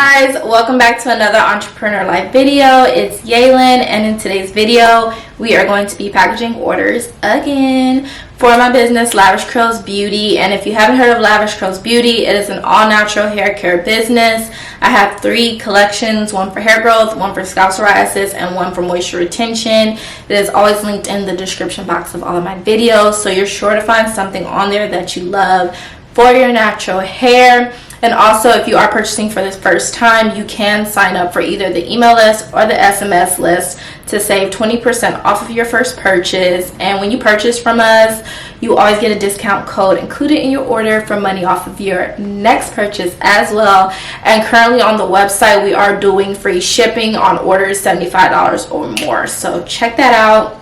guys, welcome back to another Entrepreneur Life video. It's Yalon, and in today's video we are going to be packaging orders again for my business Lavish Curls Beauty. And if you haven't heard of Lavish Curls Beauty, it is an all-natural hair care business. I have 3 collections, one for hair growth, one for scalp psoriasis, and one for moisture retention. It is always linked in the description box of all of my videos, so you're sure to find something on there that you love for your natural hair. And also, if you are purchasing for this first time, you can sign up for either the email list or the SMS list to save 20% off of your first purchase. And when you purchase from us, you always get a discount code included in your order for money off of your next purchase as well. And currently on the website, we are doing free shipping on orders $75 or more. So check that out,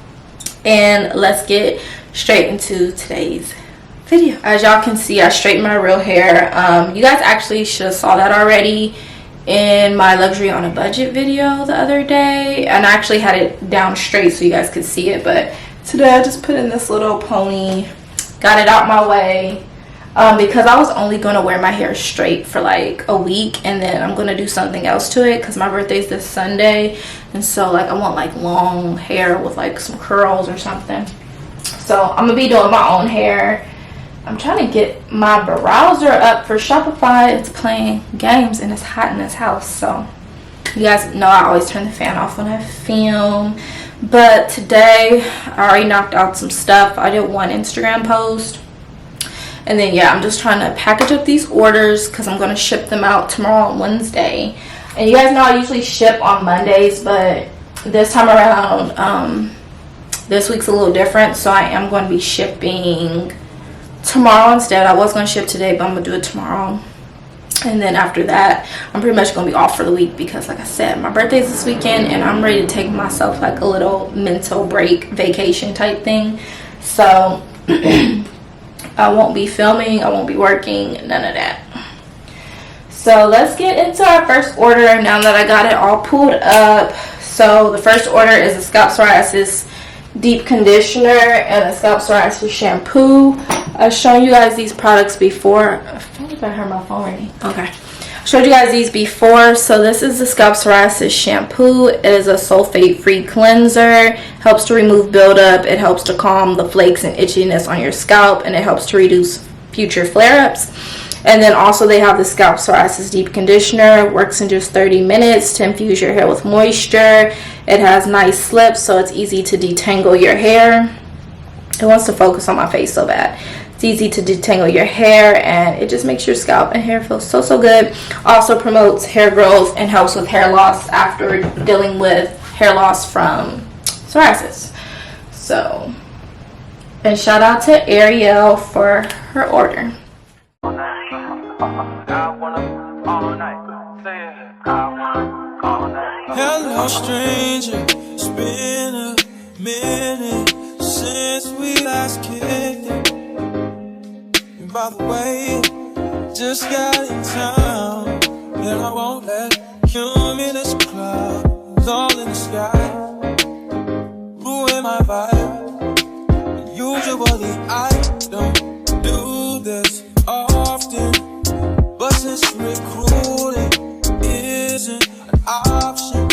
and let's get straight into today's video. As y'all can see, I straightened my real hair. You guys actually should have saw that already in my luxury on a budget video the other day, and I actually had it down straight so you guys could see it, but today I just put in this little pony, got it out my way, because I was only going to wear my hair straight for like a week, and then I'm going to do something else to it because my birthday's this Sunday, and so like I want like long hair with like some curls or something. So I'm gonna be doing my own hair. I'm trying to get my browser up for Shopify. It's playing games and it's hot in this house. So you guys know I always turn the fan off when I film. But today I already knocked out some stuff. I did one Instagram post. And then yeah, I'm just trying to package up these orders because I'm going to ship them out tomorrow on Wednesday. And you guys know I usually ship on Mondays, but this time around, this week's a little different. So I am going to be shipping tomorrow instead. I was going to ship today, but I'm going to do it tomorrow. And then after that, I'm pretty much going to be off for the week because like I said, my birthday's this weekend and I'm ready to take myself like a little mental break, vacation type thing. So I won't be filming, I won't be working, none of that. So let's get into our first order now that I got it all pulled up. So the first order is a scalp psoriasis deep conditioner and a scalp psoriasis shampoo. I've shown you guys these products before. I feel like I heard my phone ringing. Okay, I showed you guys these before. So this is the scalp psoriasis shampoo. It is a sulfate free cleanser, helps to remove buildup, it helps to calm the flakes and itchiness on your scalp, and it helps to reduce future flare-ups. And then also they have the scalp psoriasis deep conditioner. Works in just 30 minutes to infuse your hair with moisture. It has nice slips, so it's easy to detangle your hair. It wants to focus on my face so bad. It's easy to detangle your hair, and it just makes your scalp and hair feel so good. Also promotes hair growth and helps with hair loss after dealing with hair loss from psoriasis. So, and shout out to Ariel for her order. Hello stranger, it's been a minute since we last kicked it. And by the way, just got in town, and I won't let cumulus clouds all in the sky ruin my vibe. And usually I don't do this often, but since recruiting isn't an option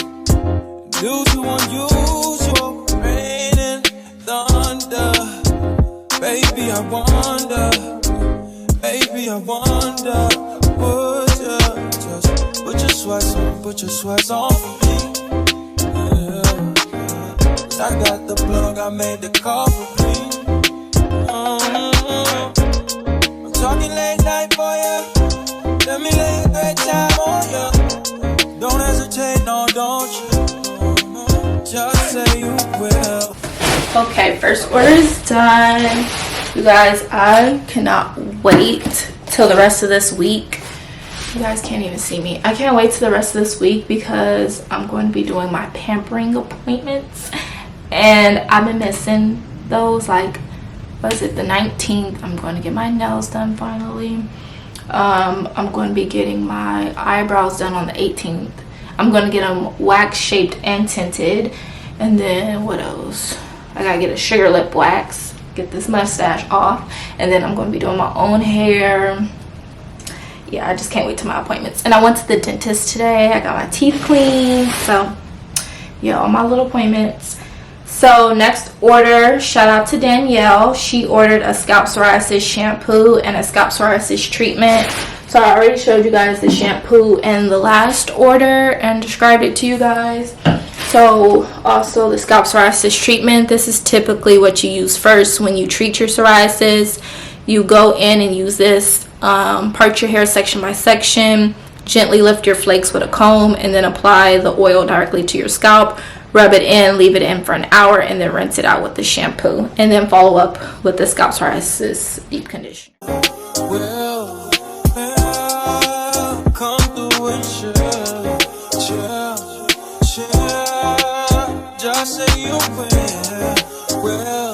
due to unusual rain and thunder, baby I wonder, would you just put your sweats on for me? Yeah. I got the plug, I made the call for me. I'm talking late night for you. Let me lay a great time on you. Don't hesitate, no, don't you? Just say you will. Okay, first order is done. You guys, I cannot wait till the rest of this week. You guys can't even see me. I can't wait till the rest of this week because I'm going to be doing my pampering appointments. And I've been missing those. Like, what is it, the 19th? I'm going to get my nails done finally. I'm going to be getting my eyebrows done on the 18th. I'm going to get them wax shaped and tinted. And then what else? I got to get a sugar lip wax, get this mustache off, and then I'm going to be doing my own hair. yeah, I just can't wait to my appointments. And I went to the dentist today. I got my teeth cleaned. So yeah, all my little appointments. So next order, shout out to Danielle. She ordered a scalp psoriasis shampoo and a scalp psoriasis treatment. So I already showed you guys the shampoo in the last order and described it to you guys. So also the scalp psoriasis treatment, this is typically what you use first when you treat your psoriasis. You go in and use this, part your hair section by section, gently lift your flakes with a comb, and then apply the oil directly to your scalp. Rub it in, leave it in for an hour, and then rinse it out with the shampoo. And then follow up with the scalp psoriasis deep conditioner. Well, come through and chill, just say you will. Well,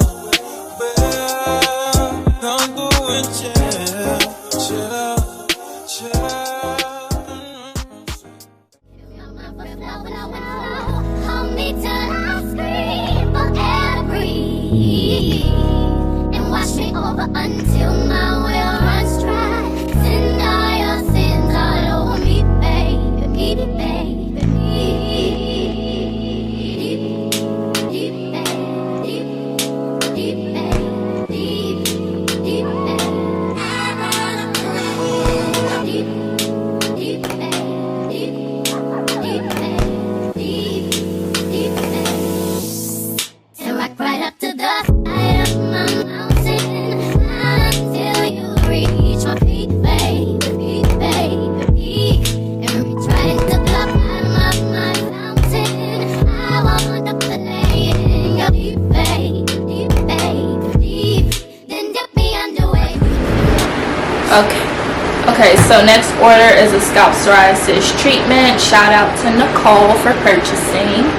come through and chill. Hold me till I scream for air to breathe, and wash me over until my well runs dry. Send all your sins all over me, baby, baby. Okay, so next order is a scalp psoriasis treatment. Shout out to Nicole for purchasing.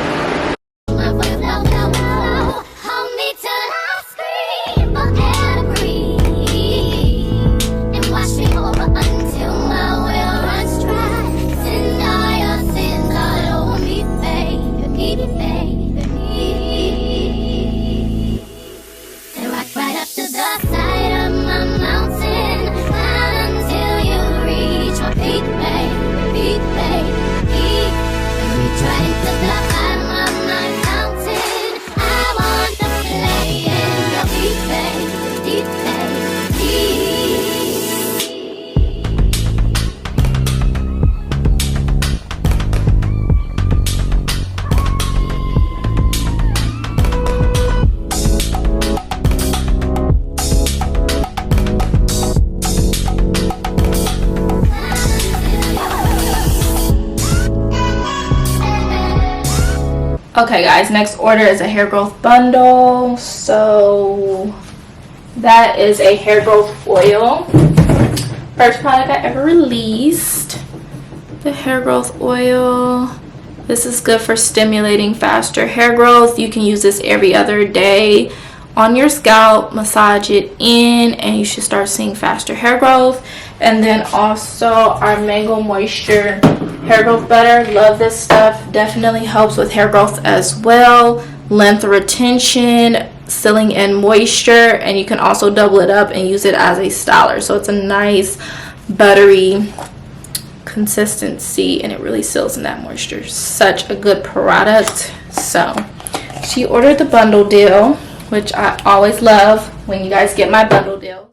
Okay guys, next order is a hair growth bundle. So that is a hair growth oil. First product I ever released. The hair growth oil. This is good for stimulating faster hair growth. You can use this every other day on your scalp, massage it in, and you should start seeing faster hair growth. And then also our Mango Moisture hair growth butter. Love this stuff. Definitely helps with hair growth as well. Length retention, sealing in moisture, and you can also double it up and use it as a styler. So it's a nice buttery consistency and it really seals in that moisture. Such a good product. So she ordered the bundle deal, which I always love when you guys get my bundle deal.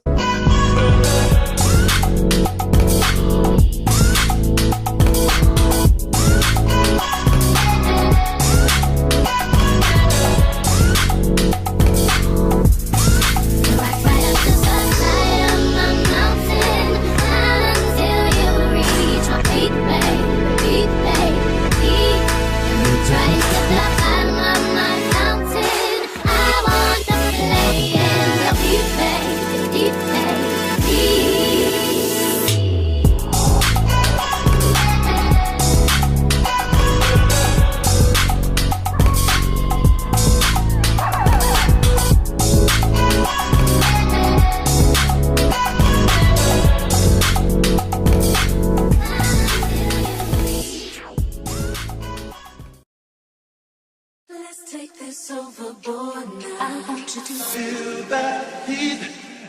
Take this overboard now. I want you to feel that heat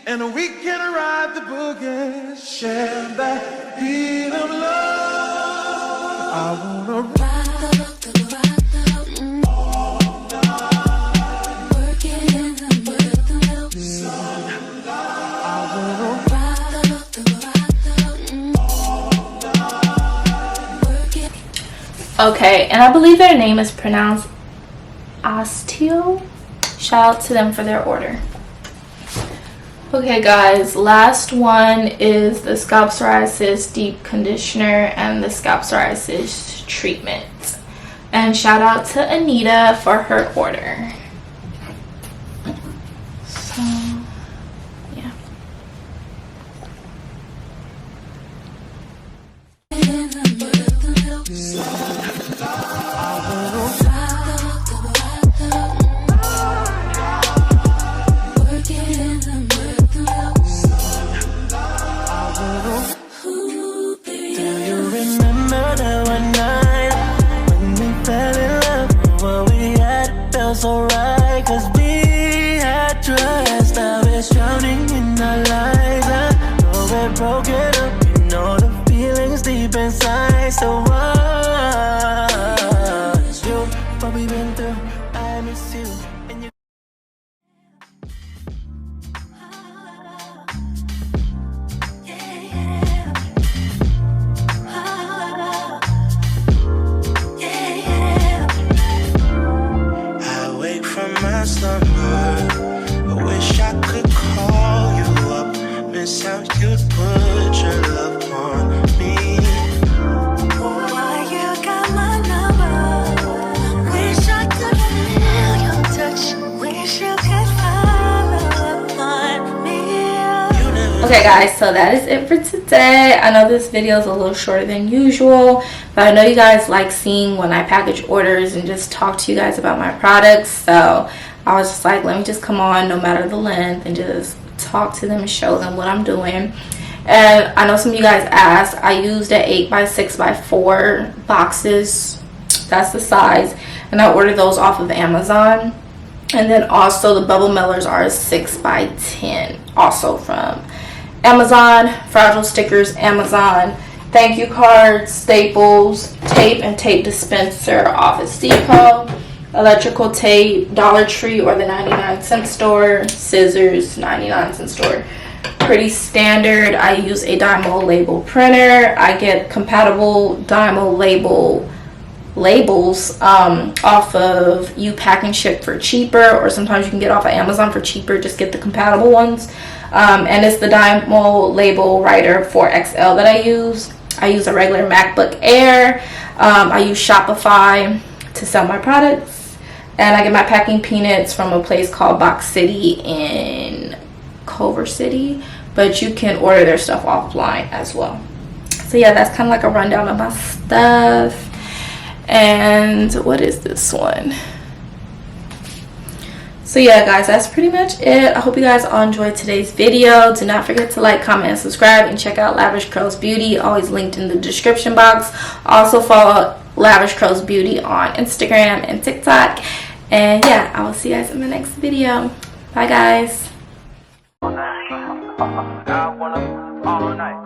and we can ride the boogie, share that beat of love. I wanna ride all night, working the rhythm. I wanna ride all night, working. Okay, and I believe their name is pronounced Astio. Shout out to them for their order. Okay guys, last one is the scalp psoriasis deep conditioner and the scalp psoriasis treatment. And shout out to Anita for her order. So yeah. So right, cause we had trust. Now it's drowning in our lives. I know we're broken up, you know the feelings deep inside. So it's you, what we've been through. I miss you, and you. My slumber, I wish I could call you up, miss how you'd put your love on me. Why you got my number? Wish I could feel your touch, wish you could follow up on me. Okay guys, so that is it for today. I know this video is a little shorter than usual, but I know you guys like seeing when I package orders and just talk to you guys about my products. So I was just like, let me just come on no matter the length and just talk to them and show them what I'm doing. And I know some of you guys asked, I used an 8x6x4 boxes. That's the size. And I ordered those off of Amazon. And then also the bubble mailers are 6x10, also from Amazon. Fragile stickers, Amazon. Thank you cards, staples, tape and tape dispenser, Office Depot. Electrical tape, Dollar Tree or the 99-cent store. Scissors, 99-cent store. Pretty standard. I use a Dymo label printer. I get compatible Dymo labels off of U-Pack and Ship for cheaper, or sometimes you can get off of Amazon for cheaper. Just get the compatible ones. And it's the Dymo label writer 4XL that I use. I use a regular MacBook Air. I use Shopify to sell my products. And I get my packing peanuts from a place called Box City in Culver City. But you can order their stuff offline as well. So yeah, that's kind of like a rundown of my stuff. And what is this one? So yeah guys, that's pretty much it. I hope you guys all enjoyed today's video. Do not forget to like, comment, and subscribe, and check out Lavish Curls Beauty, always linked in the description box. Also follow Lavish Curls Beauty on Instagram and TikTok. And yeah, I will see you guys in the next video. Bye guys. I wanna all night.